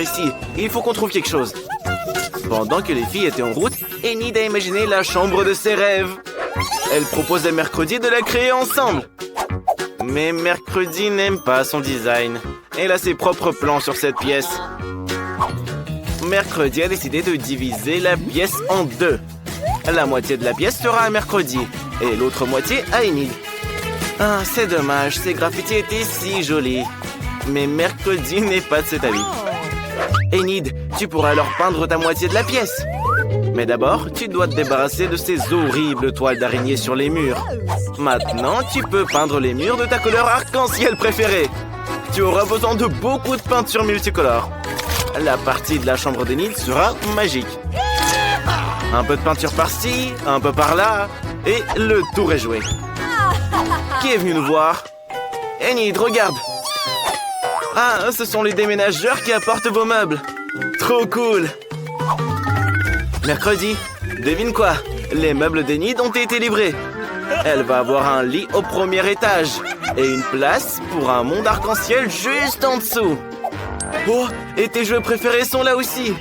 Ici, il faut qu'on trouve quelque chose. Pendant que les filles étaient en route, Enid a imaginé la chambre de ses rêves. Elle propose à Mercredi de la créer ensemble. Mais Mercredi n'aime pas son design. Elle a ses propres plans sur cette pièce. Mercredi a décidé de diviser la pièce en deux. La moitié de la pièce sera à Mercredi et l'autre moitié à Enid. Ah, c'est dommage, ces graffitis étaient si jolis. Mais Mercredi n'est pas de cet avis. Enid, tu pourras alors peindre ta moitié de la pièce. Mais d'abord, tu dois te débarrasser de ces horribles toiles d'araignée sur les murs. Maintenant, tu peux peindre les murs de ta couleur arc-en-ciel préférée. Tu auras besoin de beaucoup de peinture multicolore. La partie de la chambre d'Enid sera magique. Un peu de peinture par-ci, un peu par-là, et le tour est joué. Qui est venu nous voir? Enid, regarde! Ah, ce sont les déménageurs qui apportent vos meubles. Trop cool! Mercredi, devine quoi? Les meubles d'Enid ont été livrés. Elle va avoir un lit au premier étage et une place pour un monde arc-en-ciel juste en dessous. Oh, et tes jeux préférés sont là aussi.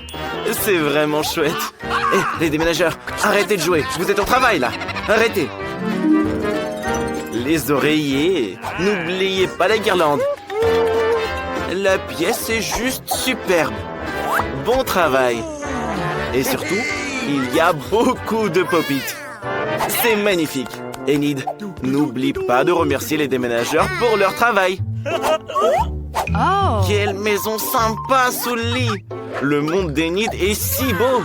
C'est vraiment chouette. Hé, les déménageurs, arrêtez de jouer. Vous êtes au travail, là. Arrêtez. Les oreillers. N'oubliez pas la guirlande. La pièce est juste superbe. Bon travail. Et surtout, il y a beaucoup de pop-it. C'est magnifique. Enid, n'oublie pas de remercier les déménageurs pour leur travail. Oh. Quelle maison sympa sous le lit. Le monde d'Enid est si beau.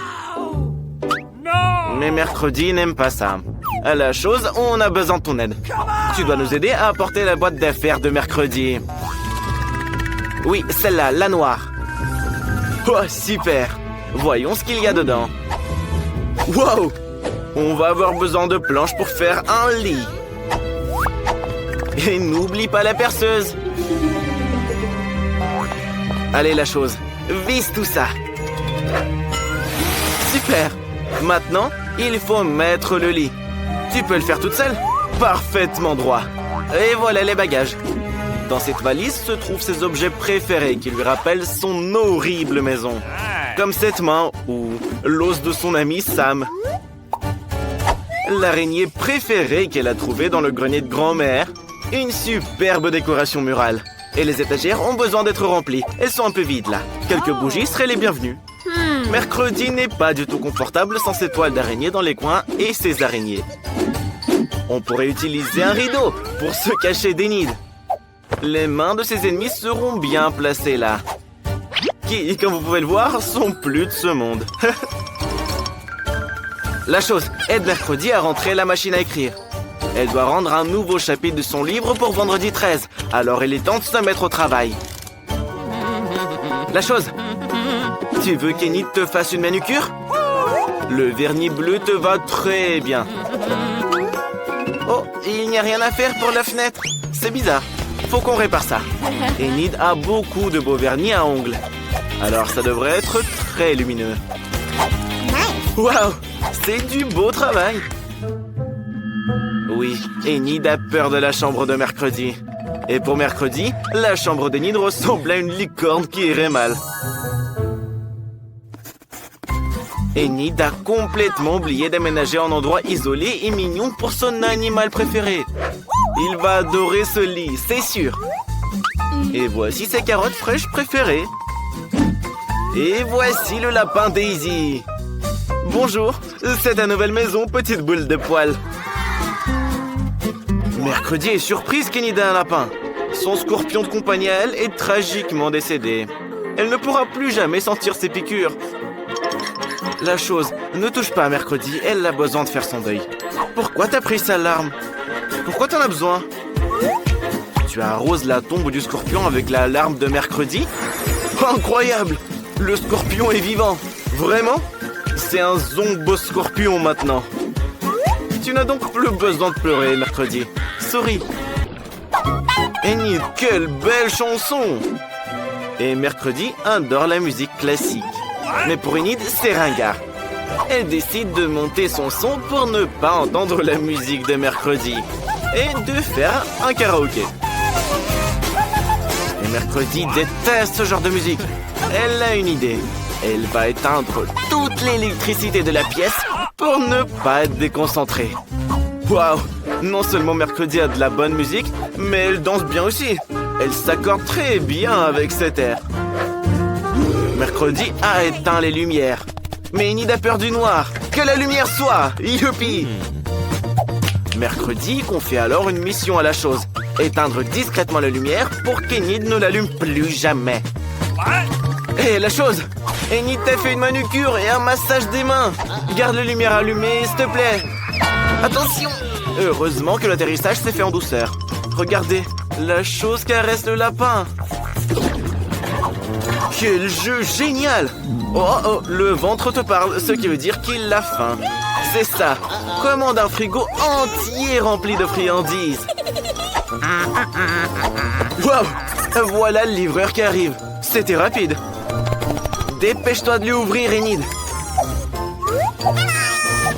Mais Mercredi n'aime pas ça. À la chose, on a besoin de ton aide. Tu dois nous aider à apporter la boîte d'affaires de Mercredi. Oui, celle-là, la noire. Oh, super. Voyons ce qu'il y a dedans. Wow! On va avoir besoin de planches pour faire un lit. Et n'oublie pas la perceuse. Allez, la chose. Visse tout ça. Super. Maintenant, il faut mettre le lit. Tu peux le faire toute seule? Parfaitement droit. Et voilà les bagages. Dans cette valise se trouvent ses objets préférés qui lui rappellent son horrible maison. Comme cette main ou l'os de son ami Sam. L'araignée préférée qu'elle a trouvée dans le grenier de grand-mère. Une superbe décoration murale. Et les étagères ont besoin d'être remplies. Elles sont un peu vides là. Quelques bougies seraient les bienvenues. Mercredi n'est pas du tout confortable sans ses toiles d'araignée dans les coins et ses araignées. On pourrait utiliser un rideau pour se cacher d'Enid. Les mains de ses ennemis seront bien placées là. Qui, comme vous pouvez le voir, sont plus de ce monde. La chose, aide Mercredi à rentrer la machine à écrire. Elle doit rendre un nouveau chapitre de son livre pour vendredi 13. Alors il est temps de se mettre au travail. La chose, tu veux qu'Enid te fasse une manucure? Le vernis bleu te va très bien. Oh, il n'y a rien à faire pour la fenêtre. C'est bizarre. Faut qu'on répare ça. Enid a beaucoup de beaux vernis à ongles. Alors ça devrait être très lumineux. Waouh, c'est du beau travail. Oui, Enid a peur de la chambre de Mercredi. Et pour Mercredi, la chambre d'Enid ressemble à une licorne qui irait mal. Enid a complètement oublié d'aménager un endroit isolé et mignon pour son animal préféré. Il va adorer ce lit, c'est sûr. Et voici ses carottes fraîches préférées. Et voici le lapin Daisy. Bonjour, c'est ta nouvelle maison, petite boule de poils. Mercredi est surprise qu'Enid ait un lapin. Son scorpion de compagnie à elle est tragiquement décédé. Elle ne pourra plus jamais sentir ses piqûres. La chose, ne touche pas à Mercredi, elle a besoin de faire son deuil. Pourquoi t'as pris sa larme? Pourquoi t'en as besoin? Tu arroses la tombe du scorpion avec la larme de Mercredi? Incroyable! Le scorpion est vivant! Vraiment? C'est un zombo-scorpion maintenant. Tu n'as donc plus besoin de pleurer, Mercredi. Souris. Enid, quelle belle chanson! Et Mercredi adore la musique classique. Mais pour Enid, c'est ringard. Elle décide de monter son son pour ne pas entendre la musique de Mercredi et de faire un karaoké. Et Mercredi déteste ce genre de musique. Elle a une idée. Elle va éteindre toute l'électricité de la pièce pour ne pas être déconcentrée. Waouh! Non seulement Mercredi a de la bonne musique, mais elle danse bien aussi. Elle s'accorde très bien avec cet air. Mercredi a éteint les lumières. Mais Enid a peur du noir. Que la lumière soit! Youpi! Mercredi confie alors une mission à la chose. Éteindre discrètement la lumière pour qu'Enid ne l'allume plus jamais. Hé, la chose! Enid t'a fait une manucure et un massage des mains. Garde la lumière allumée, s'il te plaît. Attention! Heureusement que l'atterrissage s'est fait en douceur. Regardez, la chose caresse le lapin. Quel jeu génial! Oh, le ventre te parle, ce qui veut dire qu'il a faim. C'est ça. Commande un frigo entier rempli de friandises. Waouh! Voilà le livreur qui arrive. C'était rapide. Dépêche-toi de lui ouvrir, Enid.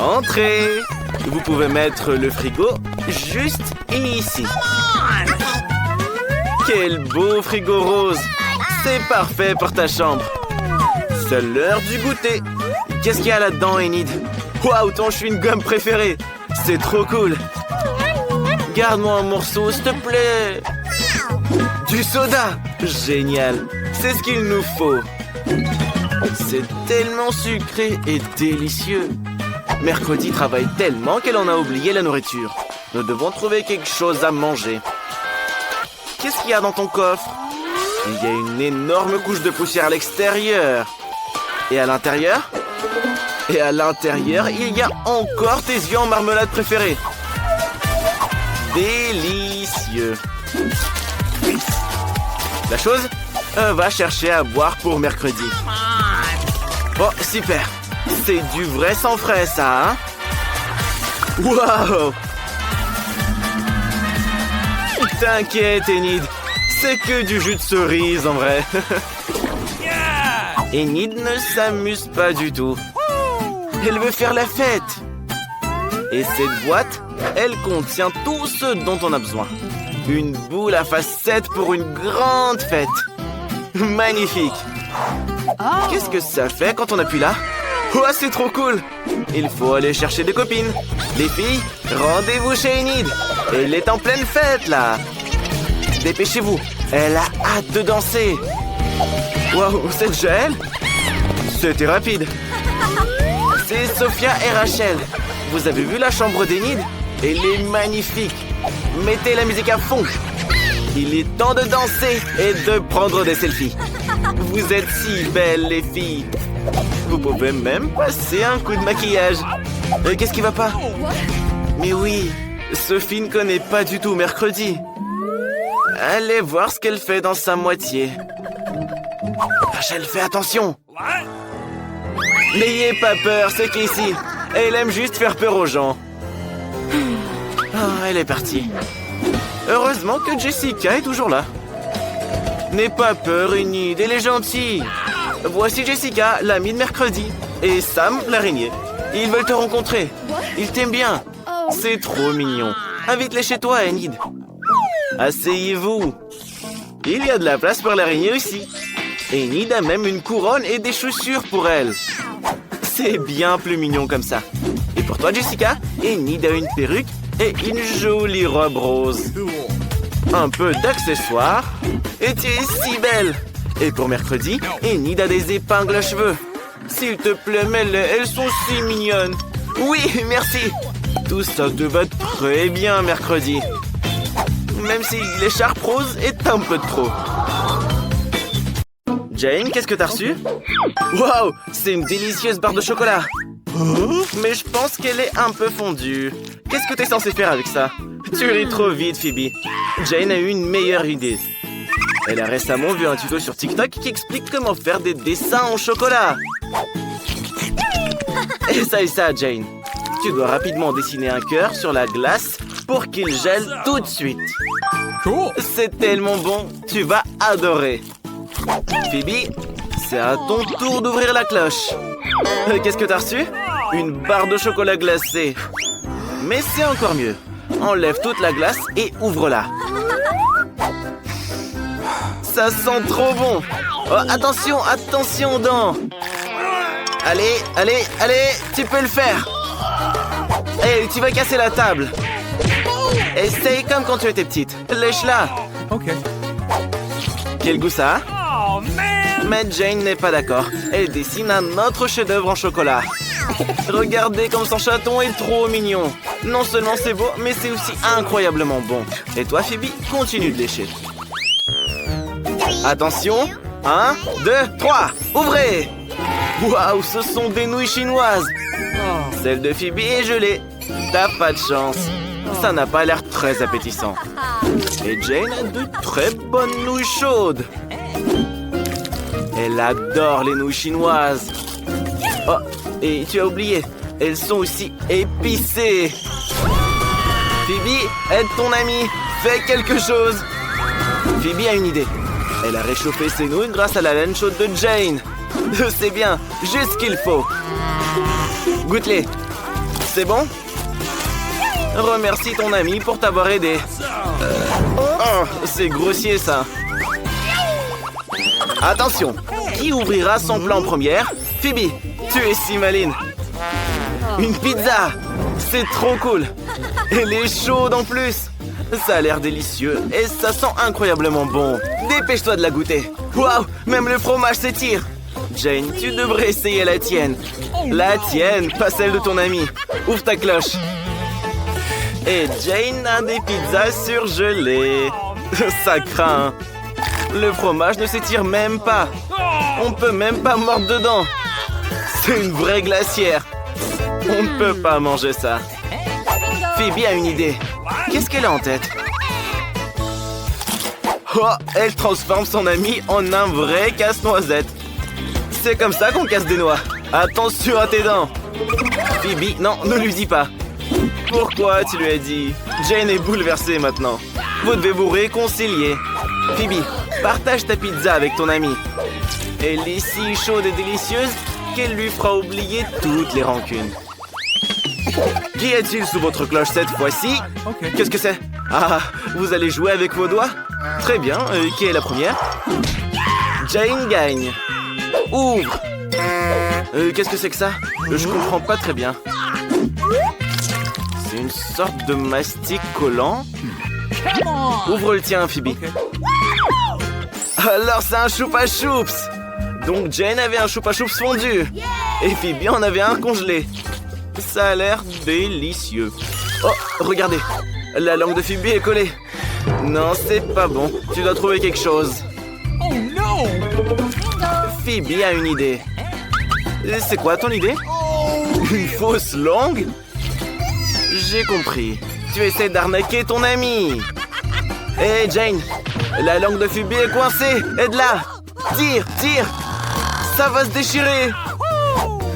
Entrez. Vous pouvez mettre le frigo juste ici. Quel beau frigo rose. C'est parfait pour ta chambre. C'est l'heure du goûter. Qu'est-ce qu'il y a là-dedans, Enid? Waouh, ton chewing-gum préféré. C'est trop cool. Garde-moi un morceau, s'il te plaît. Du soda. Génial. C'est ce qu'il nous faut. C'est tellement sucré et délicieux. Mercredi travaille tellement qu'elle en a oublié la nourriture. Nous devons trouver quelque chose à manger. Qu'est-ce qu'il y a dans ton coffre? Il y a une énorme couche de poussière à l'extérieur. Et à l'intérieur? Et à l'intérieur, il y a encore tes yeux en marmelade préférés. Délicieux. La chose? Va chercher à boire pour mercredi. Oh, super. C'est du vrai sang frais, ça, hein? Waouh! T'inquiète, Enid. C'est que du jus de cerise, en vrai. Enid ne s'amuse pas du tout. Elle veut faire la fête. Et cette boîte, elle contient tout ce dont on a besoin. Une boule à facettes pour une grande fête. Magnifique. Qu'est-ce que ça fait quand on appuie là? Oh, c'est trop cool. Il faut aller chercher des copines. Les filles, rendez-vous chez Enid. Elle est en pleine fête, là. Dépêchez-vous. Elle a hâte de danser. Waouh, c'est déjà elle? C'était rapide. C'est Sophia et Rachel. Vous avez vu la chambre d'Enid? Elle est magnifique. Mettez la musique à fond. Il est temps de danser et de prendre des selfies. Vous êtes si belles, les filles. Vous pouvez même passer un coup de maquillage. Qu'est-ce qui va pas? Mais oui, Sophie ne connaît pas du tout Mercredi. Allez voir ce qu'elle fait dans sa moitié. Rachel, fais attention. N'ayez pas peur, c'est qu'ici, elle aime juste faire peur aux gens. Elle est partie. Heureusement que Jessica est toujours là. N'aie pas peur, Enid, elle est gentille. Voici Jessica, l'amie de Mercredi. Et Sam, l'araignée. Ils veulent te rencontrer. Ils t'aiment bien. C'est trop mignon. Invite-les chez toi, Enid. Asseyez-vous. Il y a de la place pour l'araignée aussi. Enid a même une couronne et des chaussures pour elle. C'est bien plus mignon comme ça. Et pour toi, Jessica, Enid a une perruque et une jolie robe rose. Un peu d'accessoires. Et tu es si belle. Et pour Mercredi, Enid a des épingles à cheveux. S'il te plaît, mets-les, elles sont si mignonnes. Oui, merci. Tout ça te va très bien, Mercredi. Même si l'écharpe rose est un peu trop. Jane, qu'est-ce que t'as reçu? Waouh, c'est une délicieuse barre de chocolat. Mais je pense qu'elle est un peu fondue. Qu'est-ce que t'es censé faire avec ça? Tu ris trop vite, Phoebe. Jane a eu une meilleure idée. Elle a récemment vu un tuto sur TikTok qui explique comment faire des dessins en chocolat. Essaye ça, Jane. Tu dois rapidement dessiner un cœur sur la glace pour qu'il gèle tout de suite. C'est tellement bon, tu vas adorer. Phoebe, c'est à ton tour d'ouvrir la cloche. Qu'est-ce que t'as reçu? Une barre de chocolat glacé. Mais c'est encore mieux. Enlève toute la glace et ouvre-la. Ça sent trop bon. Oh, attention, attention aux dents. Allez, allez, allez, tu peux le faire. Hé, tu vas casser la table. Essaye comme quand tu étais petite. Lèche-la. Ok. Quel goût ça a? Mais Jane n'est pas d'accord. Elle dessine un autre chef-d'œuvre en chocolat. Regardez comme son chaton est trop mignon. Non seulement c'est beau, mais c'est aussi incroyablement bon. Et toi, Phoebe, continue de lécher. Attention. 1, 2, 3. Ouvrez. Waouh, ce sont des nouilles chinoises. Celle de Phoebe est gelée. T'as pas de chance. Ça n'a pas l'air très appétissant. Et Jane a de très bonnes nouilles chaudes. Elle adore les nouilles chinoises. Oh, et tu as oublié, elles sont aussi épicées. Phoebe, aide ton ami. Fais quelque chose. Phoebe a une idée. Elle a réchauffé ses nouilles grâce à la laine chaude de Jane. C'est bien, juste ce qu'il faut. Goûte-les. C'est bon? Remercie ton ami pour t'avoir aidé. Oh, c'est grossier ça. Attention, qui ouvrira son plat en première? Phoebe, tu es si maline. Une pizza. C'est trop cool. Elle est chaude en plus. Ça a l'air délicieux et ça sent incroyablement bon. Dépêche-toi de la goûter. Waouh, même le fromage s'étire. Jane, tu devrais essayer la tienne. La tienne, pas celle de ton ami. Ouvre ta cloche. Et Jane a des pizzas surgelées. Ça craint. Le fromage ne s'étire même pas. On peut même pas mordre dedans. C'est une vraie glacière. On ne peut pas manger ça. Phoebe a une idée. Qu'est-ce qu'elle a en tête? Oh, elle transforme son ami en un vrai casse-noisette. C'est comme ça qu'on casse des noix. Attention à tes dents. Phoebe, non, ne lui dis pas. Pourquoi tu lui as dit? Jane est bouleversée maintenant. Vous devez vous réconcilier. Phoebe, partage ta pizza avec ton ami. Elle est si chaude et délicieuse qu'elle lui fera oublier toutes les rancunes. Qu'y a-t-il sous votre cloche cette fois-ci? Qu'est-ce que c'est? Ah, vous allez jouer avec vos doigts? Très bien, qui est la première? Jane gagne. Ouvre. Qu'est-ce que c'est que ça? Je comprends pas très bien. C'est une sorte de mastic collant. Ouvre le tien, Phoebe. Alors c'est un choupa choups. Donc Jane avait un choupa choups fondu. Et Phoebe en avait un congelé. Ça a l'air délicieux. Oh, regardez. La langue de Phoebe est collée. Non, c'est pas bon. Tu dois trouver quelque chose. Oh non! Phoebe a une idée. C'est quoi ton idée? Une fausse langue? J'ai compris. Tu essaies d'arnaquer ton ami. Hé, Jane, la langue de Phoebe est coincée. Aide-la. Tire, tire. Ça va se déchirer.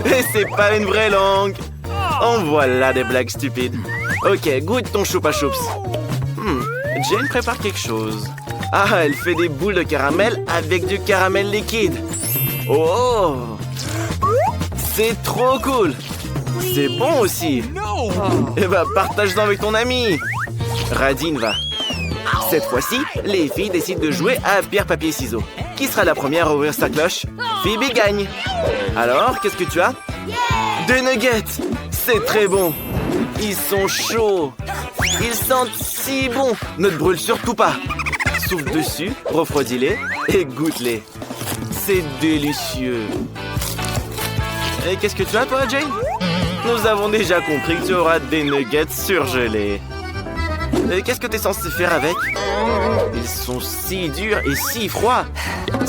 Et c'est pas une vraie langue. En voilà des blagues stupides. Ok, goûte ton choupa choups. Jane prépare quelque chose. Ah, elle fait des boules de caramel avec du caramel liquide. Oh! C'est trop cool. C'est bon aussi. Eh ben, partage-en avec ton ami. Radine va. Cette fois-ci, les filles décident de jouer à pierre-papier-ciseaux. Qui sera la première à ouvrir sa cloche? Phoebe gagne. Alors, qu'est-ce que tu as? Des nuggets. C'est très bon. Ils sont chauds. Ils sentent si bon. Ne te brûle surtout pas. Souffle dessus, refroidis-les et goûte-les. C'est délicieux. Et qu'est-ce que tu as, toi, Jane? Nous avons déjà compris que tu auras des nuggets surgelés. Et qu'est-ce que tu es censé faire avec? Ils sont si durs et si froids.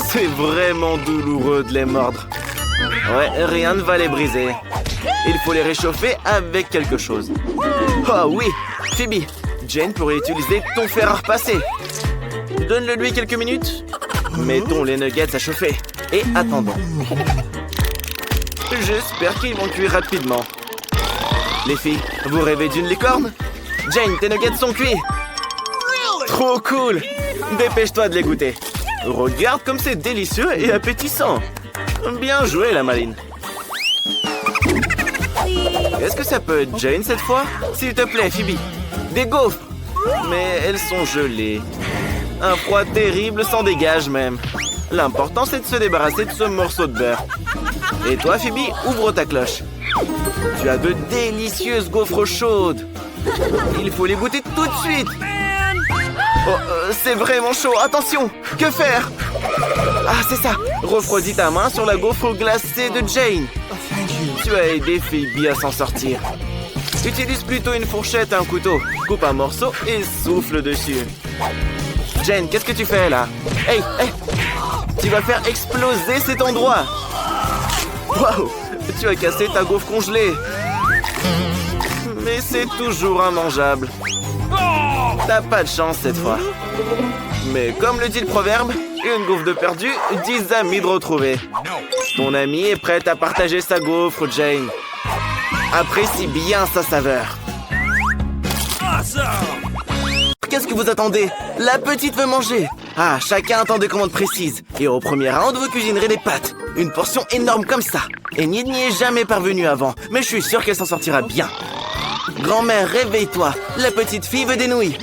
C'est vraiment douloureux de les mordre. Ouais, rien ne va les briser. Il faut les réchauffer avec quelque chose. Oh oui, Phoebe, Jane pourrait utiliser ton fer à repasser. Donne-le lui quelques minutes. Mettons les nuggets à chauffer et attendons. J'espère qu'ils vont cuire rapidement. Les filles, vous rêvez d'une licorne? Jane, tes nuggets sont cuits. Trop cool. Dépêche-toi de les goûter. Regarde comme c'est délicieux et appétissant. Bien joué, la maline. Est-ce que ça peut être Jane cette fois? S'il te plaît, Phoebe. Des gaufres. Mais elles sont gelées. Un froid terrible s'en dégage même. L'important, c'est de se débarrasser de ce morceau de beurre. Et toi, Phoebe, ouvre ta cloche. Tu as de délicieuses gaufres chaudes. Il faut les goûter tout de suite. Oh, c'est vraiment chaud. Attention, que faire? Ah, c'est ça. Refroidis ta main sur la gaufre glacée de Jane. Tu as aidé Phoebe à s'en sortir. Utilise plutôt une fourchette et un couteau. Coupe un morceau et souffle dessus. Jane, qu'est-ce que tu fais là? Hey, hey! Tu vas faire exploser cet endroit. Waouh! Tu as cassé ta gaufre congelée. Mais c'est toujours immangeable. T'as pas de chance cette fois. Mais comme le dit le proverbe, une gaufre de perdu, 10 amis de retrouvés. Ton ami est prêt à partager sa gaufre, Jane. Apprécie bien sa saveur. Qu'est-ce que vous attendez? La petite veut manger. Ah, chacun attend des commandes précises. Et au premier round, vous cuisinerez des pâtes. Une portion énorme comme ça. Enid n'y est jamais parvenue avant, mais je suis sûr qu'elle s'en sortira bien. Grand-mère, réveille-toi. La petite fille veut des nouilles.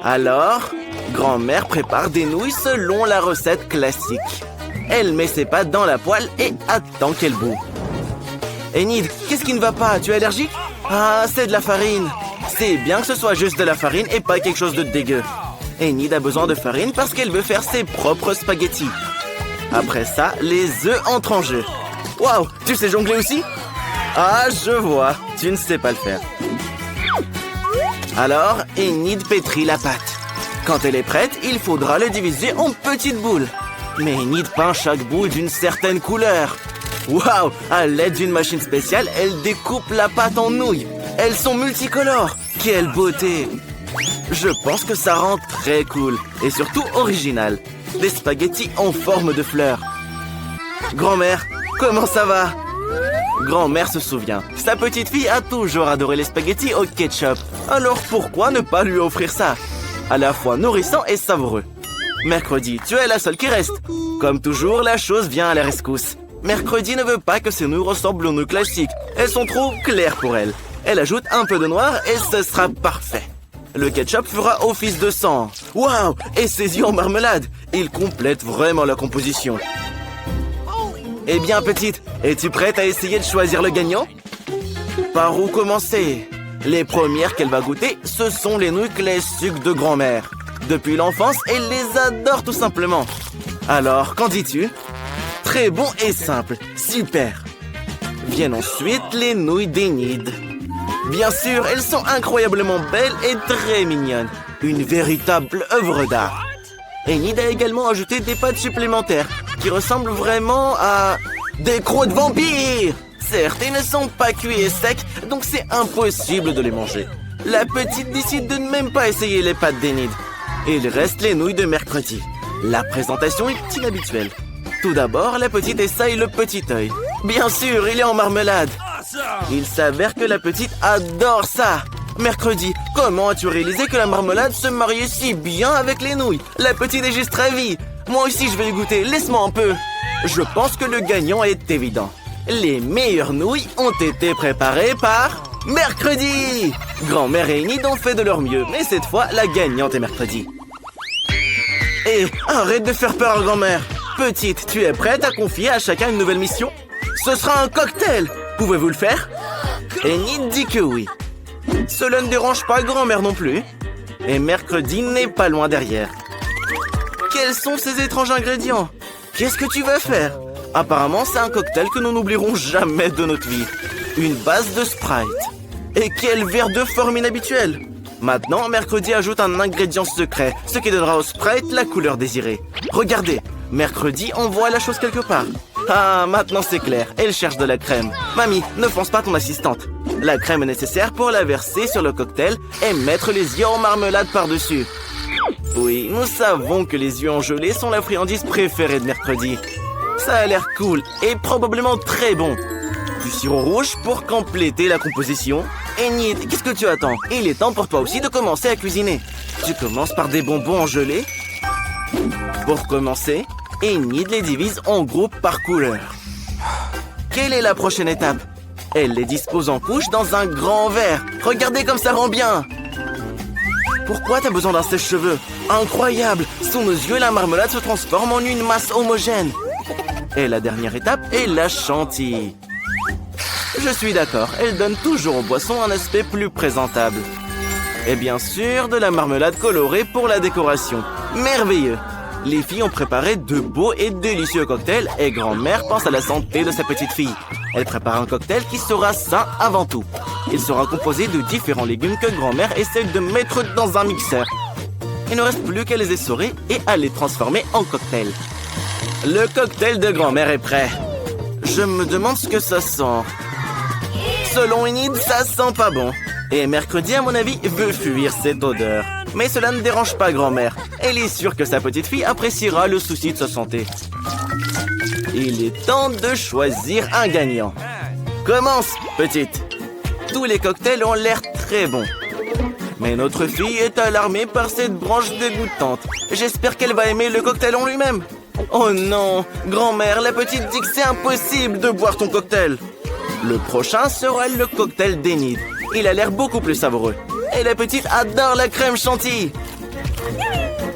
Alors, grand-mère prépare des nouilles selon la recette classique. Elle met ses pâtes dans la poêle et attend qu'elle bout. Enid, qu'est-ce qui ne va pas? Tu es allergique? Ah, c'est de la farine. C'est bien que ce soit juste de la farine et pas quelque chose de dégueu. Enid a besoin de farine parce qu'elle veut faire ses propres spaghettis. Après ça, les œufs entrent en jeu. Waouh, tu sais jongler aussi? Ah, je vois, tu ne sais pas le faire. Alors, Enid pétrit la pâte. Quand elle est prête, il faudra le diviser en petites boules. Mais Enid peint chaque boule d'une certaine couleur. Waouh, à l'aide d'une machine spéciale, elle découpe la pâte en nouilles. Elles sont multicolores. Quelle beauté! Je pense que ça rend très cool et surtout original. Des spaghettis en forme de fleurs. Grand-mère, comment ça va? Grand-mère se souvient. Sa petite fille a toujours adoré les spaghettis au ketchup. Alors pourquoi ne pas lui offrir ça? À la fois nourrissant et savoureux. Mercredi, tu es la seule qui reste. Comme toujours, la chose vient à la rescousse. Mercredi ne veut pas que ses nouilles ressemblent aux nouilles classiques. Elles sont trop claires pour elle. Elle ajoute un peu de noir et ce sera parfait. Le ketchup fera office de sang. Waouh! Et ses yeux en marmelade. Il complète vraiment la composition. Eh bien, petite, es-tu prête à essayer de choisir le gagnant? Par où commencer? Les premières qu'elle va goûter, ce sont les nouilles classiques de grand-mère. Depuis l'enfance, elle les adore tout simplement. Alors, qu'en dis-tu? Très bon et simple. Super. Viennent ensuite les nouilles d'Enid. Bien sûr, elles sont incroyablement belles et très mignonnes. Une véritable œuvre d'art. Enid a également ajouté des pâtes supplémentaires qui ressemblent vraiment à des croûtes de vampires. Certes, ils ne sont pas cuits et secs, donc c'est impossible de les manger. La petite décide de ne même pas essayer les pâtes d'Enid. Il reste les nouilles de mercredi. La présentation est inhabituelle. Tout d'abord, la petite essaye le petit œil. Bien sûr, il est en marmelade. Il s'avère que la petite adore ça. Mercredi, comment as-tu réalisé que la marmelade se mariait si bien avec les nouilles? La petite est juste ravie. Moi aussi, je vais y goûter. Laisse-moi un peu. Je pense que le gagnant est évident. Les meilleures nouilles ont été préparées par Mercredi. Grand-mère et Enid ont fait de leur mieux, mais cette fois, la gagnante est Mercredi. Et arrête de faire peur à grand-mère. Petite, tu es prête à confier à chacun une nouvelle mission? Ce sera un cocktail. Pouvez-vous le faire? Enid dit que oui. Cela ne dérange pas grand-mère non plus. Et Mercredi n'est pas loin derrière. Quels sont ces étranges ingrédients? Qu'est-ce que tu vas faire? Apparemment, c'est un cocktail que nous n'oublierons jamais de notre vie. Une base de Sprite. Et quel verre de forme inhabituelle! Maintenant, Mercredi ajoute un ingrédient secret, ce qui donnera au Sprite la couleur désirée. Regardez, Mercredi envoie la chose quelque part. Ah, maintenant c'est clair, elle cherche de la crème. Mamie, ne fonce pas ton assistante. La crème est nécessaire pour la verser sur le cocktail et mettre les yeux en marmelade par-dessus. Oui, nous savons que les yeux en gelée sont la friandise préférée de Mercredi. Ça a l'air cool et probablement très bon. Du sirop rouge pour compléter la composition. Enid, qu'est-ce que tu attends? Il est temps pour toi aussi de commencer à cuisiner. Tu commences par des bonbons en gelée. Pour commencer, Enid les divise en groupes par couleur. Quelle est la prochaine étape? Elle les dispose en couches dans un grand verre. Regardez comme ça rend bien. Pourquoi t'as besoin d'un sèche-cheveux? Incroyable! Sous nos yeux, la marmelade se transforme en une masse homogène. Et la dernière étape est la chantilly. Je suis d'accord, elle donne toujours aux boissons un aspect plus présentable. Et bien sûr, de la marmelade colorée pour la décoration. Merveilleux! Les filles ont préparé de beaux et délicieux cocktails et grand-mère pense à la santé de sa petite fille. Elle prépare un cocktail qui sera sain avant tout. Il sera composé de différents légumes que grand-mère essaie de mettre dans un mixeur. Il ne reste plus qu'à les essorer et à les transformer en cocktail. Le cocktail de grand-mère est prêt. Je me demande ce que ça sent. Selon Enid, ça sent pas bon. Et mercredi, à mon avis, veut fuir cette odeur. Mais cela ne dérange pas grand-mère. Elle est sûre que sa petite fille appréciera le souci de sa santé. Il est temps de choisir un gagnant. Commence, petite. Tous les cocktails ont l'air très bons. Mais notre fille est alarmée par cette branche dégoûtante. J'espère qu'elle va aimer le cocktail en lui-même. Oh non, grand-mère, la petite dit que c'est impossible de boire ton cocktail. Le prochain sera le cocktail d'Enid. Il a l'air beaucoup plus savoureux. Et la petite adore la crème chantilly.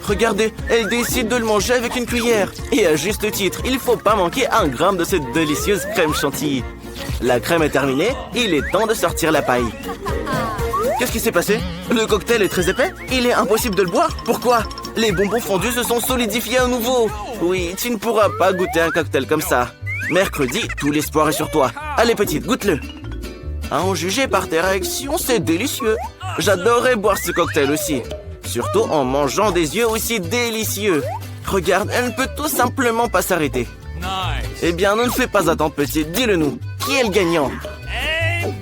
Regardez, elle décide de le manger avec une cuillère. Et à juste titre, il ne faut pas manquer un gramme de cette délicieuse crème chantilly. La crème est terminée, il est temps de sortir la paille. Qu'est-ce qui s'est passé? Le cocktail est très épais? Il est impossible de le boire? Pourquoi? Les bonbons fondus se sont solidifiés à nouveau. Oui, tu ne pourras pas goûter un cocktail comme ça. Mercredi, tout l'espoir est sur toi. Allez petite, goûte-le. À en juger par tes réactions, c'est délicieux. J'adorerais boire ce cocktail aussi. Surtout en mangeant des yeux aussi délicieux. Regarde, elle ne peut tout simplement pas s'arrêter. Nice. Eh bien, ne nous fais pas attendre, petite. Dis-le nous. Qui est le gagnant? Amen.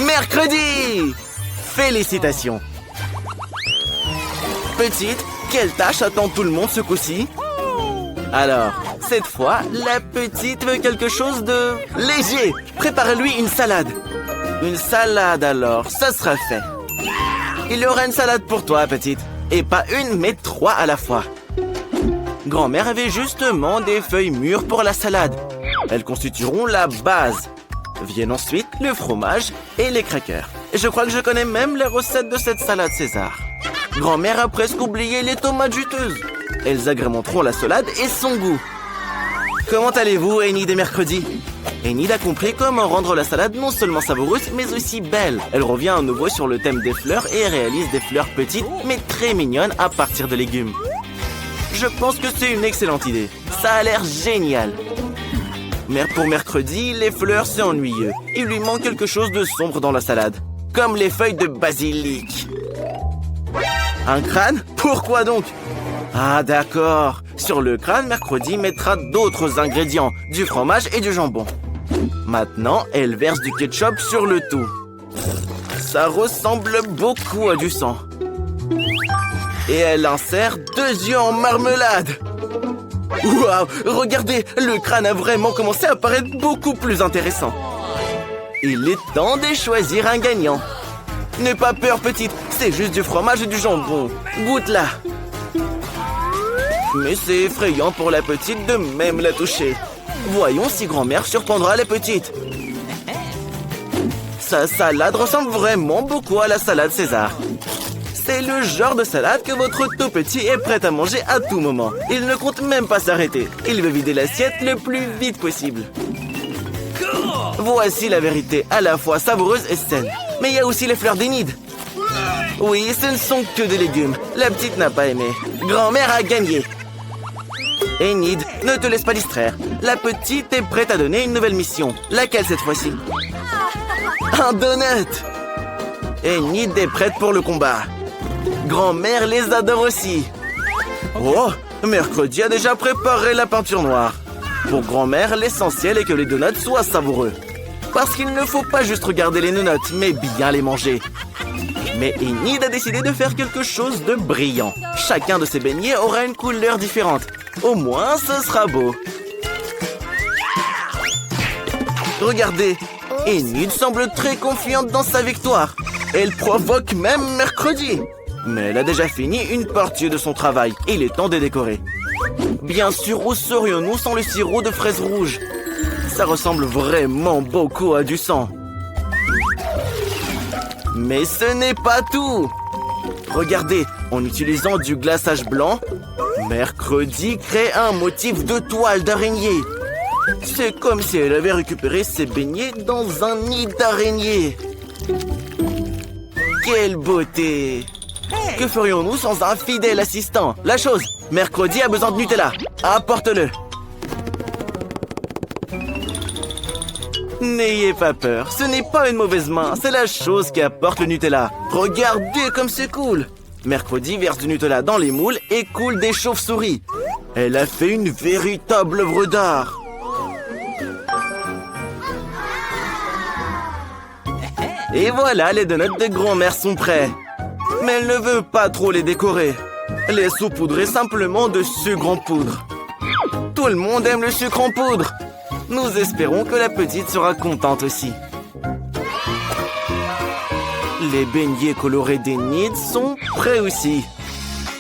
Mercredi! Félicitations. Petite, quelle tâche attend tout le monde ce coup-ci? Alors, cette fois, la petite veut quelque chose de léger. Préparez-lui une salade. Une salade alors, ça sera fait. Il y aura une salade pour toi, petite. Et pas une, mais 3 à la fois. Grand-mère avait justement des feuilles mûres pour la salade. Elles constitueront la base. Viennent ensuite le fromage et les crackers. Et je crois que je connais même les recettes de cette salade César. Grand-mère a presque oublié les tomates juteuses. Elles agrémenteront la salade et son goût. Comment allez-vous, Enid et mercredi? Enid a compris comment rendre la salade non seulement savoureuse, mais aussi belle. Elle revient à nouveau sur le thème des fleurs et réalise des fleurs petites, mais très mignonnes à partir de légumes. Je pense que c'est une excellente idée. Ça a l'air génial. Mais pour mercredi, les fleurs, c'est ennuyeux. Il lui manque quelque chose de sombre dans la salade. Comme les feuilles de basilic. Un crâne? Pourquoi donc? Ah d'accord. Sur le crâne, mercredi mettra d'autres ingrédients, du fromage et du jambon. Maintenant, elle verse du ketchup sur le tout. Ça ressemble beaucoup à du sang. Et elle insère 2 yeux en marmelade. Waouh, regardez, le crâne a vraiment commencé à paraître beaucoup plus intéressant. Il est temps de choisir un gagnant. N'aie pas peur, petite, c'est juste du fromage et du jambon. Goûte-la. Mais c'est effrayant pour la petite de même la toucher. Voyons si grand-mère surprendra la petite. Sa salade ressemble vraiment beaucoup à la salade César. C'est le genre de salade que votre tout petit est prêt à manger à tout moment. Il ne compte même pas s'arrêter. Il veut vider l'assiette le plus vite possible. Voici la vérité, à la fois savoureuse et saine. Mais il y a aussi les fleurs d'Enid. Oui, ce ne sont que des légumes. La petite n'a pas aimé. Grand-mère a gagné. Enid, ne te laisse pas distraire. La petite est prête à donner une nouvelle mission. Laquelle cette fois-ci? Un donut! Enid est prête pour le combat. Grand-mère les adore aussi. Oh, mercredi a déjà préparé la peinture noire. Pour grand-mère, l'essentiel est que les donuts soient savoureux. Parce qu'il ne faut pas juste regarder les donuts, mais bien les manger. Mais Enid a décidé de faire quelque chose de brillant. Chacun de ses beignets aura une couleur différente. Au moins, ce sera beau. Regardez, Enid semble très confiante dans sa victoire. Elle provoque même mercredi. Mais elle a déjà fini une partie de son travail. Il est temps de décorer. Bien sûr, où serions-nous sans le sirop de fraises rouges? Ça ressemble vraiment beaucoup à du sang. Mais ce n'est pas tout. Regardez, en utilisant du glaçage blanc, Mercredi crée un motif de toile d'araignée. C'est comme si elle avait récupéré ses beignets dans un nid d'araignée. Quelle beauté! Que ferions-nous sans un fidèle assistant? La chose, Mercredi a besoin de Nutella. Apporte-le. N'ayez pas peur, ce n'est pas une mauvaise main, c'est la chose qui apporte le Nutella. Regardez comme c'est cool! Mercredi verse du Nutella dans les moules et coule des chauves-souris. Elle a fait une véritable œuvre d'art. Et voilà, les donuts de grand-mère sont prêts. Mais elle ne veut pas trop les décorer. Les saupoudrer simplement de sucre en poudre. Tout le monde aime le sucre en poudre. Nous espérons que la petite sera contente aussi. Les beignets colorés des Nids sont prêts aussi.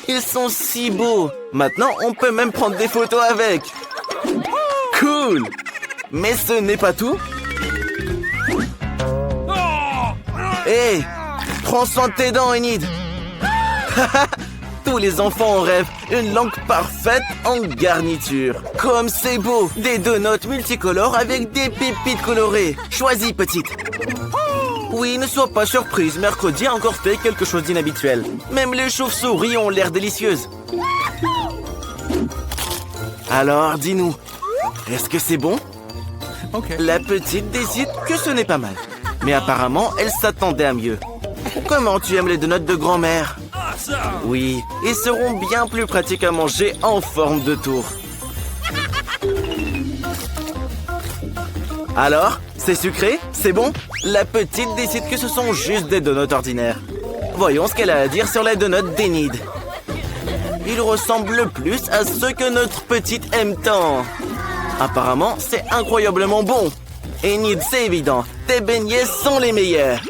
Ils sont si beaux. Maintenant, on peut même prendre des photos avec. Cool! Mais ce n'est pas tout. Hé! Prends soin de tes dents, Enid. Tous les enfants en rêvent. Une langue parfaite en garniture. Comme c'est beau! Des donuts multicolores avec des pépites colorées. Choisis, petite. Oui, ne sois pas surprise. Mercredi a encore fait quelque chose d'inhabituel. Même les chauves-souris ont l'air délicieuses. Alors, dis-nous, est-ce que c'est bon? La petite décide que ce n'est pas mal. Mais apparemment, elle s'attendait à mieux. Comment tu aimes les donuts de grand-mère? Oui, ils seront bien plus pratiques à manger en forme de tour. Alors, c'est sucré? C'est bon? La petite décide que ce sont juste des donuts ordinaires. Voyons ce qu'elle a à dire sur les donuts d'Enid. Ils ressemblent plus à ceux que notre petite aime tant. Apparemment, c'est incroyablement bon. Enid, c'est évident, tes beignets sont les meilleurs.